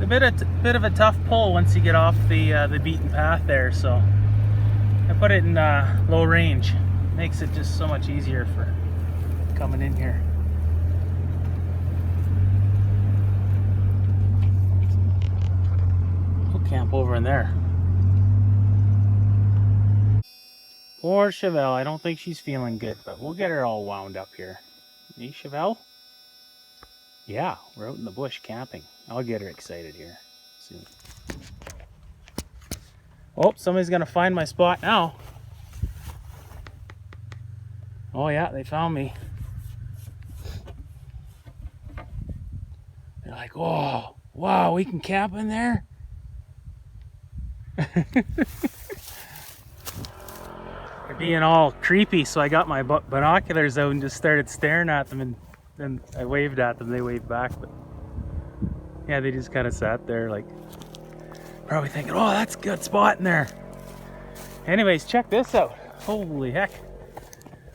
a bit of a tough pull once you get off the beaten path there, so I put it in low range. Makes it just so much easier for coming in here. We'll camp over in there. Poor Chevelle, I don't think she's feeling good, but we'll get her all wound up here. Me, Chevelle? Yeah, we're out in the bush camping. I'll get her excited here soon. Oh, somebody's gonna find my spot now. Oh yeah, they found me. They're like, oh, wow, we can camp in there? They're being all creepy, so I got my binoculars out and just started staring at them, and then I waved at them, they waved back, but yeah, they just kind of sat there like, probably thinking, oh, that's a good spot in there. Anyways, check this out. Holy heck.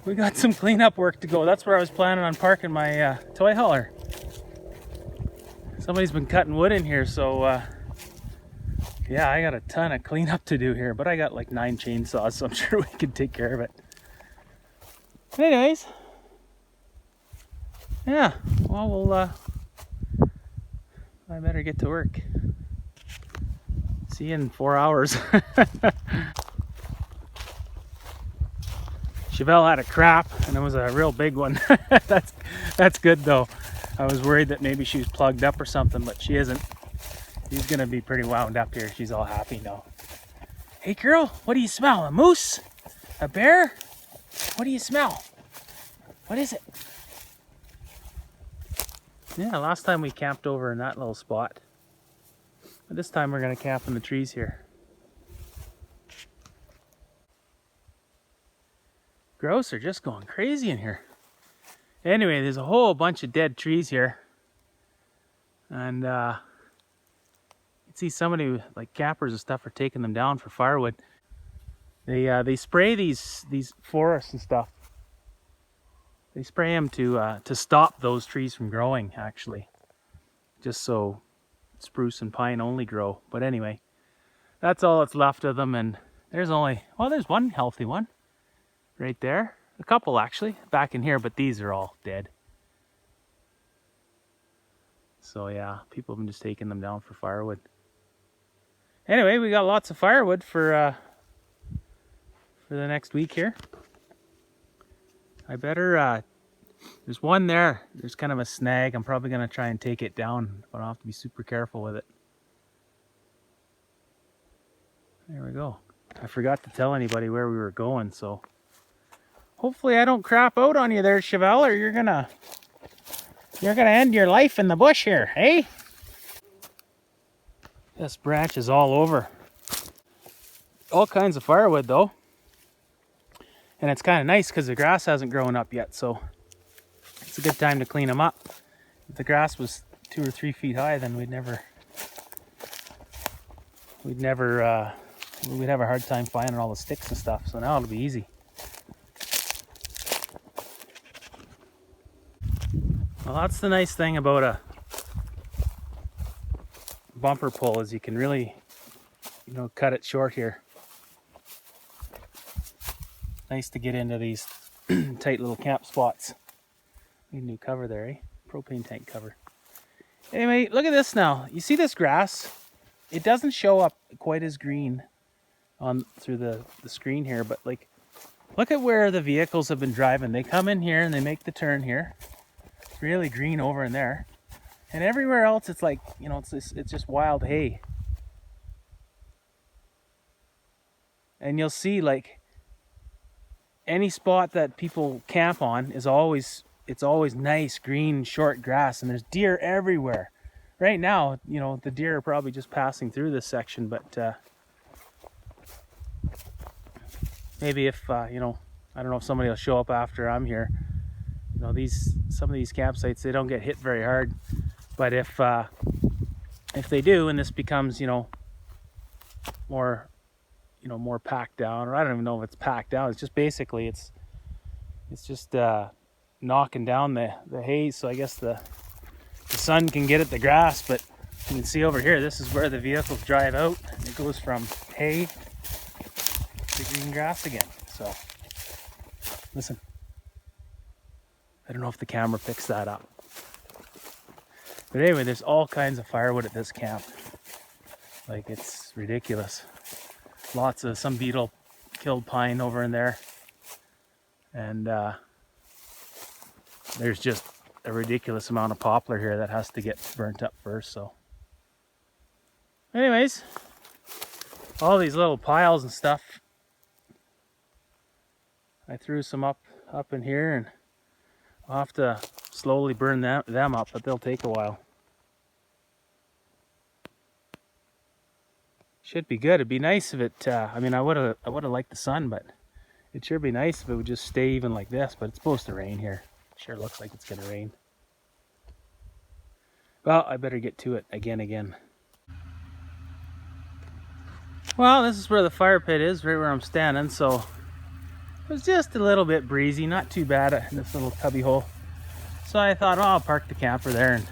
We got some cleanup work to go. That's where I was planning on parking my toy hauler. Somebody's been cutting wood in here, so yeah, I got a ton of cleanup to do here, but I got like 9 chainsaws, so I'm sure we can take care of it. Anyways, yeah, well, I better get to work. See you in 4 hours. Chevelle had a crap, and it was a real big one. That's good though. I was worried that maybe she was plugged up or something, but she isn't. She's gonna be pretty wound up here. She's all happy now. Hey girl, what do you smell? A moose? A bear? What do you smell? What is it? Yeah, last time we camped over in that little spot. But this time we're gonna camp in the trees here. Grouse are just going crazy in here. Anyway, there's a whole bunch of dead trees here. And you can see somebody, like campers and stuff, are taking them down for firewood. They spray these forests and stuff. They spray them to stop those trees from growing, actually. Just so spruce and pine only grow. But anyway, that's all that's left of them, and there's only, well, there's one healthy one right there. A couple actually back in here, but these are all dead. So yeah, people have been just taking them down for firewood. Anyway, we got lots of firewood for the next week here. I better there's one there. There's kind of a snag. I'm probably gonna try and take it down, but I'll have to be super careful with it. There we go. I forgot to tell anybody where we were going, so hopefully I don't crap out on you there, Chevelle, or you're gonna end your life in the bush here, hey? This branch is all over. All kinds of firewood though. And it's kind of nice because the grass hasn't grown up yet, so it's a good time to clean them up. If the grass was 2 or 3 feet high, then we'd have a hard time finding all the sticks and stuff. So now it'll be easy. Well, that's the nice thing about a bumper pull, is you can really, cut it short here. Nice to get into these tight little camp spots. Need a new cover there, eh? Propane tank cover. Anyway, look at this now. You see this grass? It doesn't show up quite as green on through the screen here, but like, look at where the vehicles have been driving. They come in here and they make the turn here. It's really green over in there. And everywhere else it's like, it's just wild hay. And you'll see, like, any spot that people camp on is always nice green short grass, and there's deer everywhere. Right now, the deer are probably just passing through this section, but maybe if I don't know if somebody will show up after I'm here. Some of these campsites, they don't get hit very hard, but if they do, and this becomes more packed down, or I don't even know if it's packed down. It's just basically it's just knocking down the hay, so I guess the sun can get at the grass. But You can see over here, this is where the vehicles drive out. And it goes from hay to green grass again. So, listen. I don't know if the camera picks that up. But anyway, there's all kinds of firewood at this camp. Like, it's ridiculous. Lots of, some beetle killed pine over in there. And there's just a ridiculous amount of poplar here that has to get burnt up first. So anyways, all these little piles and stuff, I threw some up in here, and I'll have to slowly burn them up, but they'll take a while. Should be good. It'd be nice if it, I mean, I would have liked the sun, but it'd sure be nice if it would just stay even like this, but it's supposed to rain here. Sure looks like it's gonna rain. Well, I better get to it again. Well, this is where the fire pit is, right where I'm standing, so it was just a little bit breezy, not too bad in this little cubby hole. So I thought, oh, I'll park the camper there, and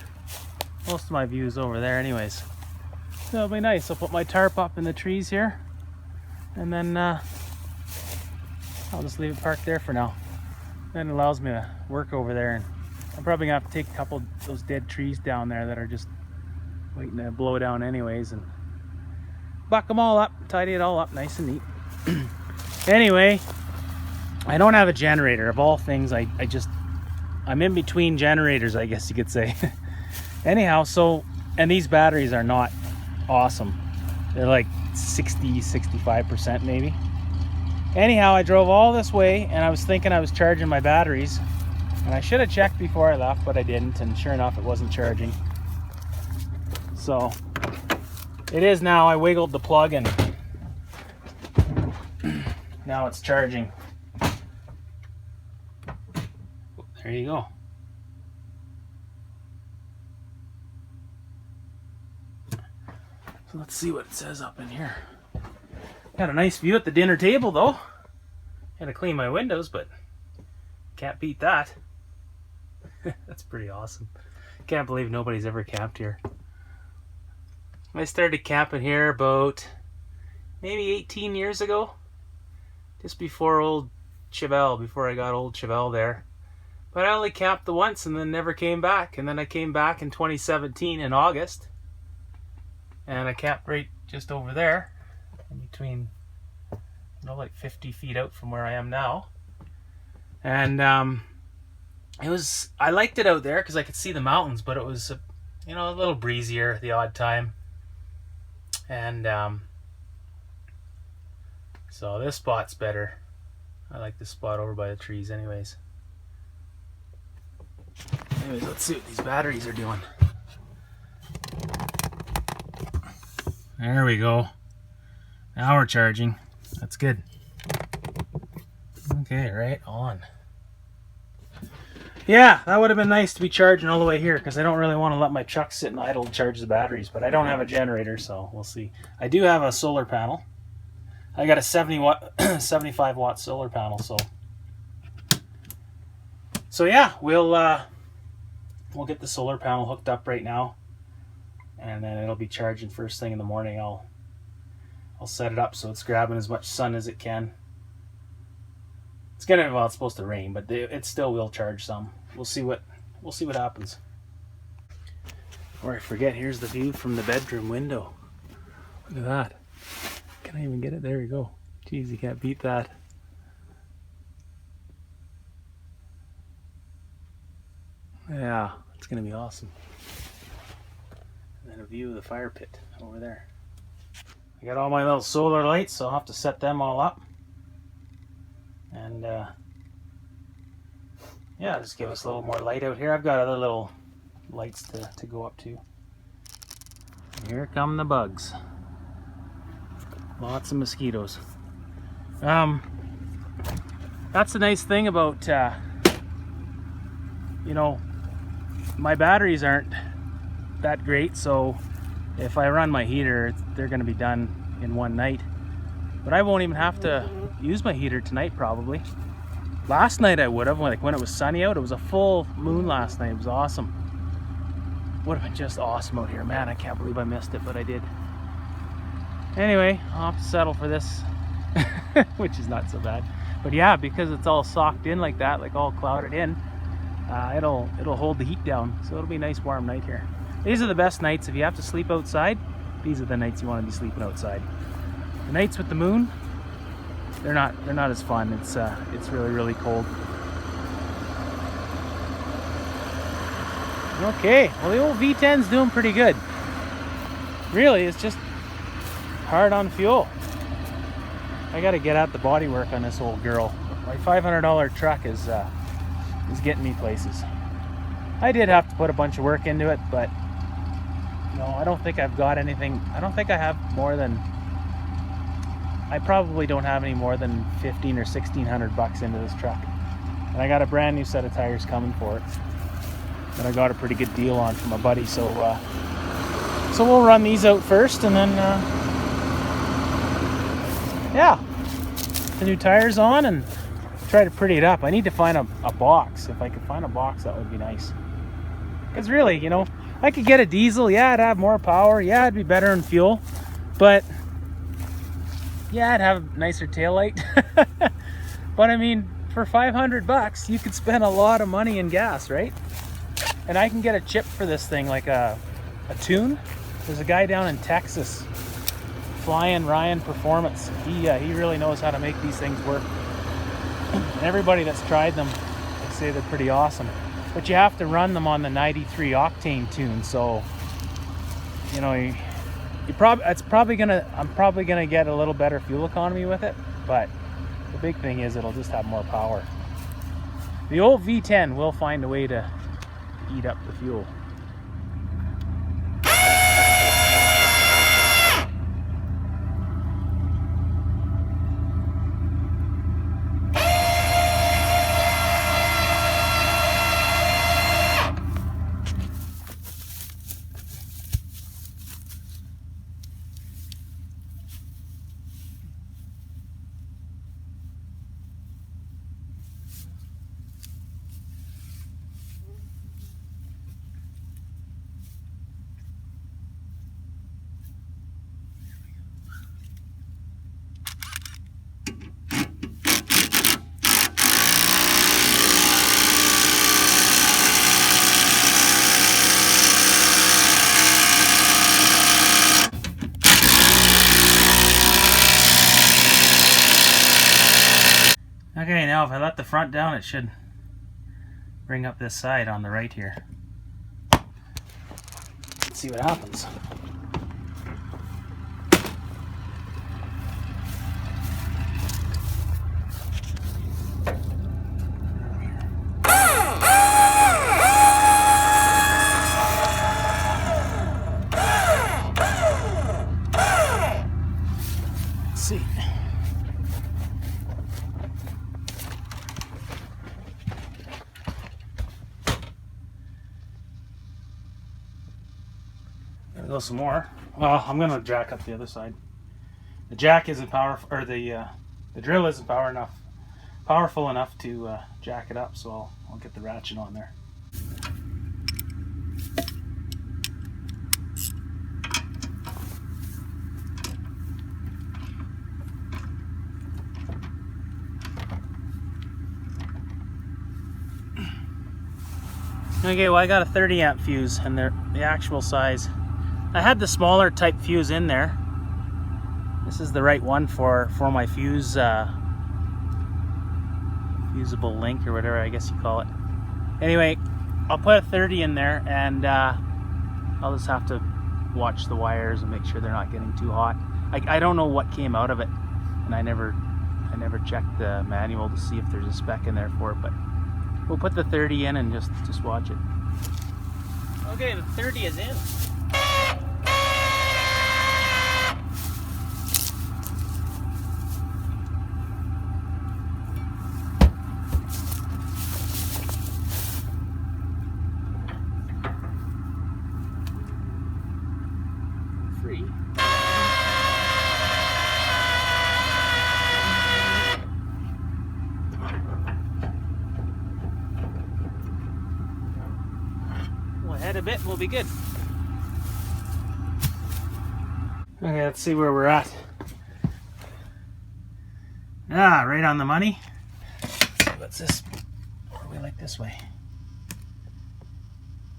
most of my view is over there anyways. So it'll be nice. I'll put my tarp up in the trees here, and then I'll just leave it parked there for now. That allows me to work over there, and I'm probably gonna have to take a couple of those dead trees down there that are just waiting to blow down anyways, and buck them all up, tidy it all up nice and neat. Anyway, I don't have a generator. Of all things, I'm in between generators, I guess you could say. Anyhow, so, and these batteries are not awesome. They're like 60-65% maybe. Anyhow, I drove all this way, and I was thinking I was charging my batteries, and I should have checked before I left, but I didn't, and sure enough, it wasn't charging. So it is now. I wiggled the plug, and now it's charging. There you go. So let's see what it says up in here. Got a nice view at the dinner table though. Had to clean my windows, but can't beat that. That's pretty awesome. Can't believe nobody's ever camped here. I started camping here about maybe 18 years ago. Just before old Chevelle, before I got old Chevelle there. But I only camped the once and then never came back. And then I came back in 2017 in August. And I camped right just over there, in between, you know, like 50 feet out from where I am now. And I liked it out there because I could see the mountains, but it was, you know, a little breezier the odd time. And so this spot's better. I like this spot over by the trees anyways. Anyways, let's see what these batteries are doing. There we go. Now we're charging. That's good. Okay, right on. Yeah, that would have been nice to be charging all the way here, because I don't really want to let my truck sit and idle to charge the batteries, but I don't have a generator, so we'll see. I do have a solar panel. I got a 75 watt solar panel, so yeah, we'll get the solar panel hooked up right now, and then it'll be charging first thing in the morning. I'll set it up so it's grabbing as much sun as it can. It's supposed to rain, but it still will charge some. We'll see what happens. Before I forget, here's the view from the bedroom window. Look at that. Can I even get it? There we go. Jeez, you can't beat that. Yeah, it's gonna be awesome. And then a view of the fire pit over there. I got all my little solar lights, so I'll have to set them all up. And yeah, just give us a little more light out here. I've got other little lights to go up to. And here come the bugs. Lots of mosquitoes. That's the nice thing about, you know, my batteries aren't that great, so if I run my heater, they're going to be done in one night. But I won't even have to use my heater tonight probably. Last night I would have, like when it was sunny out. It was a full moon last night. It was awesome. Would have been just awesome out here. Man, I can't believe I missed it, but I did. Anyway, I'll have to settle for this, which is not so bad. But yeah, because it's all socked in like that, like all clouded in, it'll hold the heat down. So it'll be a nice warm night here. These are the best nights. If you have to sleep outside, these are the nights you want to be sleeping outside. The nights with the moon, they're not as fun. It's really cold. Okay, well the old V10's doing pretty good. Really, it's just hard on fuel. I gotta get at the body work on this old girl. My $500 truck is getting me places. I did have to put a bunch of work into it, but you know, I don't think I've got anything. I don't think I have more than, I probably don't have any more than 15 or 1600 bucks into this truck. And I got a brand new set of tires coming for it that I got a pretty good deal on from a buddy. So we'll run these out first, and then yeah, the new tires on and try to pretty it up. I need to find a box. If I could find a box, that would be nice. Because really, you know, I could get a diesel. Yeah, it'd have more power. Yeah, it'd be better in fuel. But yeah, I'd have a nicer taillight. But I mean, for 500 bucks, you could spend a lot of money in gas, right? And I can get a chip for this thing, like a tune. There's a guy down in Texas, Flying Ryan Performance. He really knows how to make these things work. And everybody that's tried them, they say they're pretty awesome. But you have to run them on the 93 octane tune, so you know I'm probably gonna get a little better fuel economy with it. But the big thing is it'll just have more power. The old V10 will find a way to eat up the fuel. Okay, now if I let the front down, it should bring up this side on the right here. Let's see what happens. Let's see. Go some more. Well, I'm gonna jack up the other side. The jack isn't powerful, or the drill isn't powerful enough to jack it up. So I'll get the ratchet on there. Okay, well I got a 30 amp fuse, and the actual size. I had the smaller type fuse in there. This is the right one for my fuse, fusible link or whatever I guess you call it. Anyway, I'll put a 30 in there, and I'll just have to watch the wires and make sure they're not getting too hot. I don't know what came out of it, and I never checked the manual to see if there's a spec in there for it, but we'll put the 30 in and just watch it. Okay, the 30 is in. Free. Well, I had a bit and we'll be good. Okay, let's see where we're at. Ah, right on the money. Let's see, what's this? Are we like this way?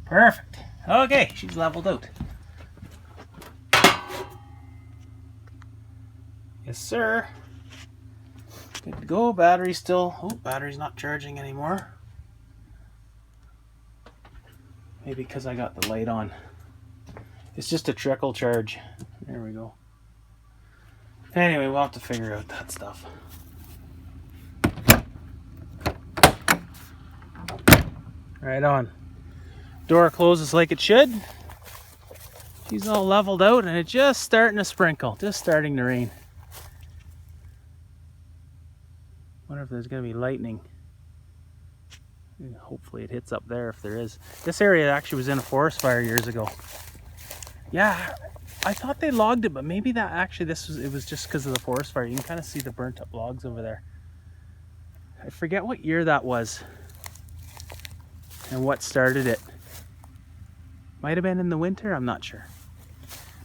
Perfect. Okay, she's leveled out. Yes, sir. Good to go. Battery's still... Oh, battery's not charging anymore. Maybe because I got the light on. It's just a trickle charge. There we go. Anyway, we'll have to figure out that stuff. Right on. Door closes like it should. She's all leveled out and it's just starting to sprinkle. Just starting to rain. Wonder if there's going to be lightning. Hopefully it hits up there if there is. This area actually was in a forest fire years ago. Yeah, I thought they logged it, but maybe that actually it was just because of the forest fire. You can kind of see the burnt up logs over there. I forget what year that was and what started it. Might have been in the winter, I'm not sure.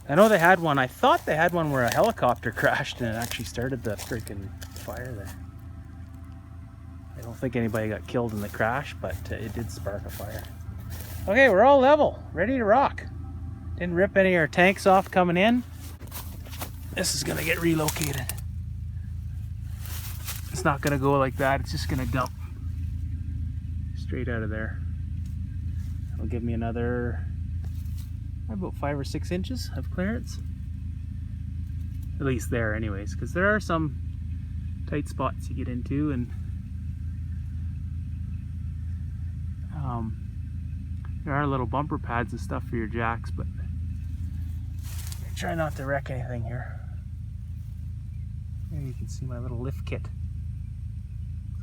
I know they had one. I thought they had one where a helicopter crashed and it actually started the freaking fire there. I don't think anybody got killed in the crash, but it did spark a fire. Okay, we're all level, ready to rock. Didn't rip any of our tanks off coming in. This is gonna get relocated. It's not gonna go like that, it's just gonna dump straight out of there. That'll give me another about 5 or 6 inches of clearance. At least there anyways, because there are some tight spots you get into, and there are little bumper pads and stuff for your jacks, but try not to wreck anything here. Here you can see my little lift kit.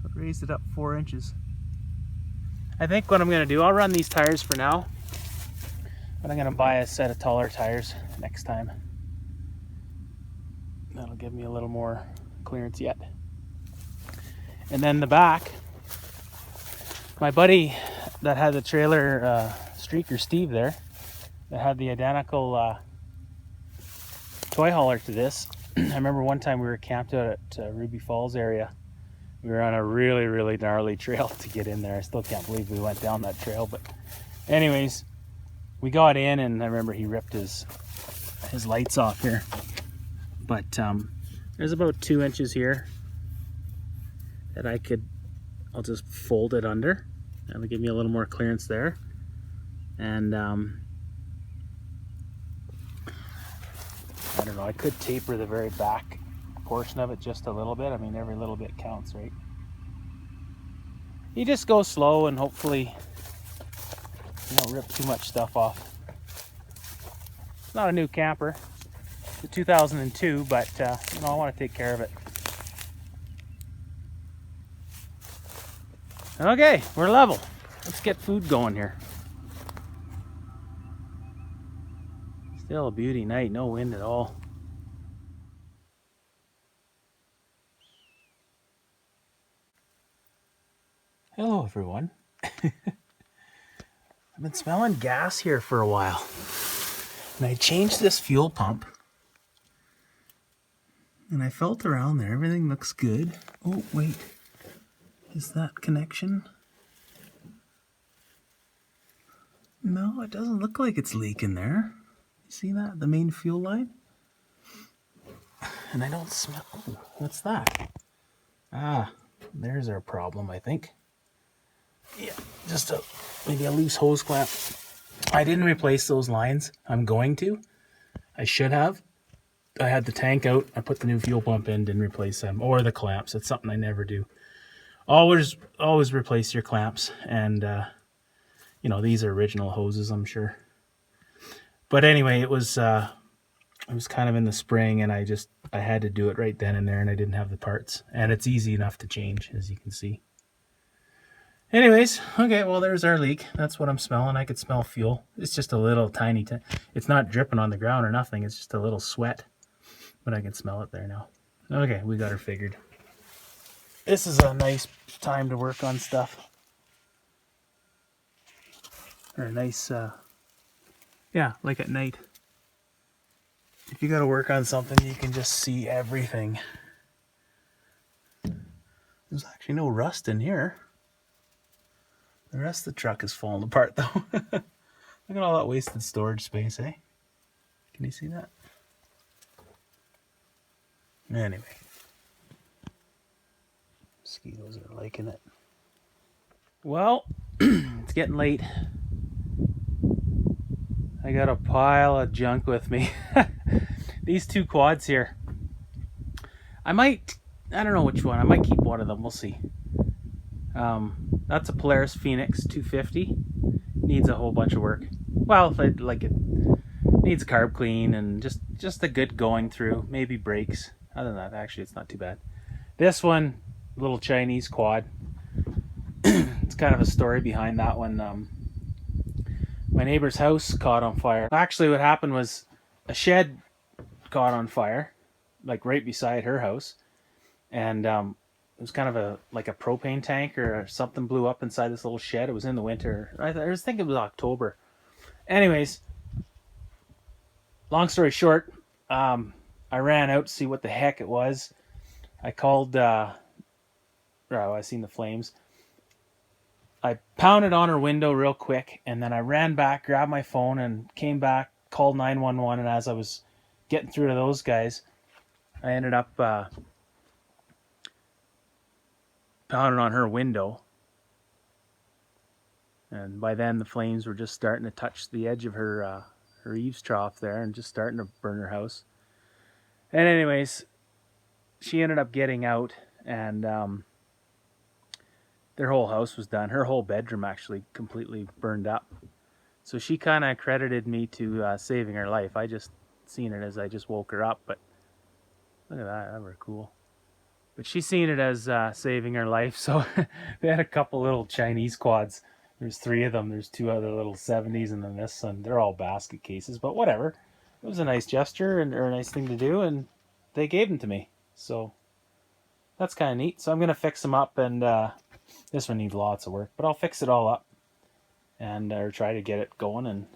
So it raised it up 4 inches. I think what I'm going to do, I'll run these tires for now, but I'm going to buy a set of taller tires next time. That'll give me a little more clearance yet. And then the back, my buddy that had the trailer, Streaker Steve there, that had the identical toy hauler to this. I remember one time we were camped out at Ruby Falls area. We were on a really, really gnarly trail to get in there. I still can't believe we went down that trail, but anyways, we got in and I remember he ripped his lights off here. But there's about 2 inches here that I'll just fold it under. That'll give me a little more clearance there. And I don't know, I could taper the very back portion of it just a little bit. I mean, every little bit counts, right? You just go slow and hopefully you don't rip too much stuff off. It's not a new camper. It's a 2002, but you know, I want to take care of it. Okay, we're level. Let's get food going here. Still a beauty night, no wind at all. Hello everyone. I've been smelling gas here for a while. And I changed this fuel pump. And I felt around there, everything looks good. Oh wait, is that connection? No, it doesn't look like it's leaking there. You see that? The main fuel line? And I don't smell... Oh, what's that? Ah, there's our problem, I think. Yeah, just maybe a loose hose clamp. I didn't replace those lines. I'm going to. I should have. I had the tank out. I put the new fuel pump in, didn't replace them. Or the clamps. That's something I never do. Always replace your clamps. And, you know, these are original hoses, I'm sure. But anyway, it was kind of in the spring, and I had to do it right then and there, and I didn't have the parts. And it's easy enough to change, as you can see. Anyways, okay, well, there's our leak. That's what I'm smelling. I could smell fuel. It's just a little tiny... It's not dripping on the ground or nothing. It's just a little sweat. But I can smell it there now. Okay, we got her figured. This is a nice time to work on stuff. Or a nice Yeah, like at night. If you gotta work on something, you can just see everything. There's actually no rust in here. The rest of the truck is falling apart though. Look at all that wasted storage space, eh? Can you see that? Anyway. Mosquitoes are liking it. Well, it's getting late. I got a pile of junk with me. These two quads here. I don't know which one. I might keep one of them. We'll see. That's a Polaris Phoenix 250. Needs a whole bunch of work. Well, it needs a carb clean and just a good going through. Maybe brakes. Other than that, actually, it's not too bad. This one, little Chinese quad. It's kind of a story behind that one. My neighbor's house caught on fire. Actually, what happened was a shed caught on fire, like right beside her house, and it was kind of like a propane tank or something blew up inside this little shed. It was in the winter. I was thinking it was October. Anyways, long story short, I ran out to see what the heck it was. I called. I seen the flames. I pounded on her window real quick, and then I ran back, grabbed my phone, and came back, called 911, and as I was getting through to those guys, I ended up pounding on her window. And by then, the flames were just starting to touch the edge of her eaves trough there and just starting to burn her house. And anyways, she ended up getting out, and their whole house was done. Her whole bedroom actually completely burned up. So she kind of credited me to saving her life. I just seen it as I just woke her up, but look at that, that were cool. But she seen it as saving her life. So they had a couple little Chinese quads. There's 3 of them. There's 2 other little 70s, and then this one. They're all basket cases, but whatever. It was a nice gesture or a nice thing to do, and they gave them to me. So that's kind of neat. So I'm gonna fix them up, and this one needs lots of work, but I'll fix it all up and or try to get it going, and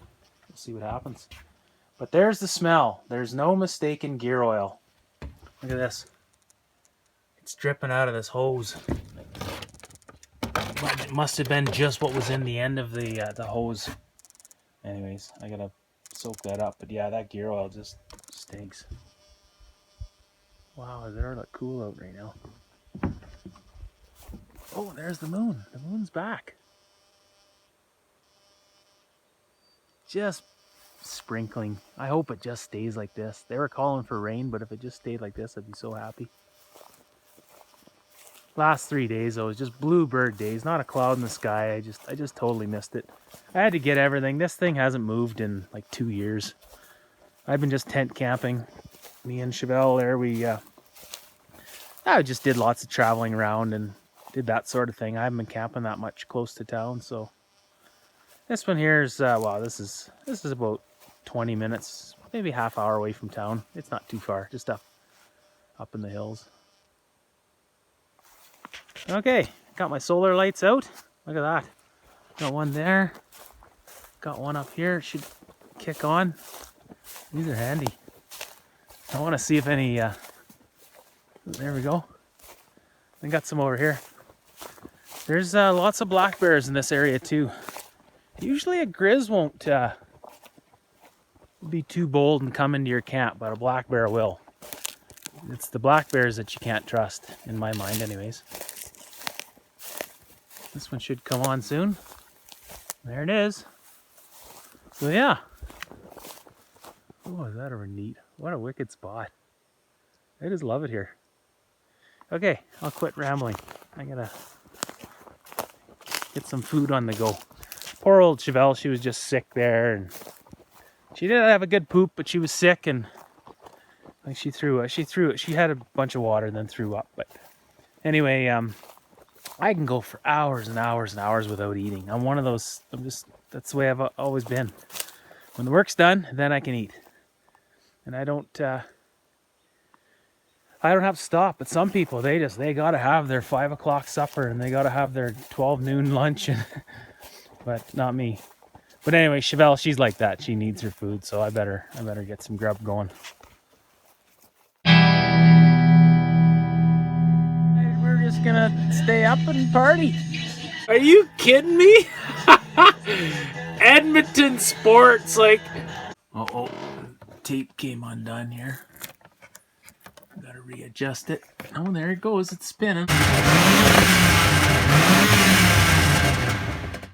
we'll see what happens. But there's the smell. There's no mistaken gear oil. Look at this. It's dripping out of this hose. But it must have been just what was in the end of the hose. Anyways, I gotta soak that up. But yeah, that gear oil just stinks. Wow, it look cool out right now. Oh, there's the moon. The moon's back. Just sprinkling. I hope it just stays like this. They were calling for rain, but if it just stayed like this, I'd be so happy. Last 3 days, though, was just bluebird days. Not a cloud in the sky. I just totally missed it. I had to get everything. This thing hasn't moved in like 2 years. I've been just tent camping. Me and Chevelle there, I just did lots of traveling around and did that sort of thing. I haven't been camping that much close to town, so this one here is wow, this is about 20 minutes, maybe half hour away from town. It's not too far, just up in the hills. Okay, got my solar lights out. Look at that. Got one there. Got one up here. It should kick on. These are handy. I want to see if any there we go. I got some over here. There's lots of black bears in this area too. Usually a grizz won't be too bold and come into your camp, but a black bear will. It's the black bears that you can't trust, in my mind anyways. This one should come on soon. There it is. So yeah. Oh, is that ever neat? What a wicked spot. I just love it here. Okay, I'll quit rambling. I gotta get some food on the go. Poor old Chevelle, she was just sick there, and she didn't have a good poop, but she was sick, and like she threw it. She had a bunch of water and then threw up. But anyway, I can go for hours and hours and hours without eating. I'm one of those. That's the way I've always been. When the work's done, then I can eat, and I don't have to stop. But some people, they gotta have their 5 o'clock supper and they gotta have their 12 noon lunch, and but not me. But anyway, Chevelle, she's like that. She needs her food, so I better get some grub going. We're just gonna stay up and party. Are you kidding me? Edmonton sports, like. Uh-oh, tape came undone here. Gotta readjust it. Oh, there it goes. It's spinning.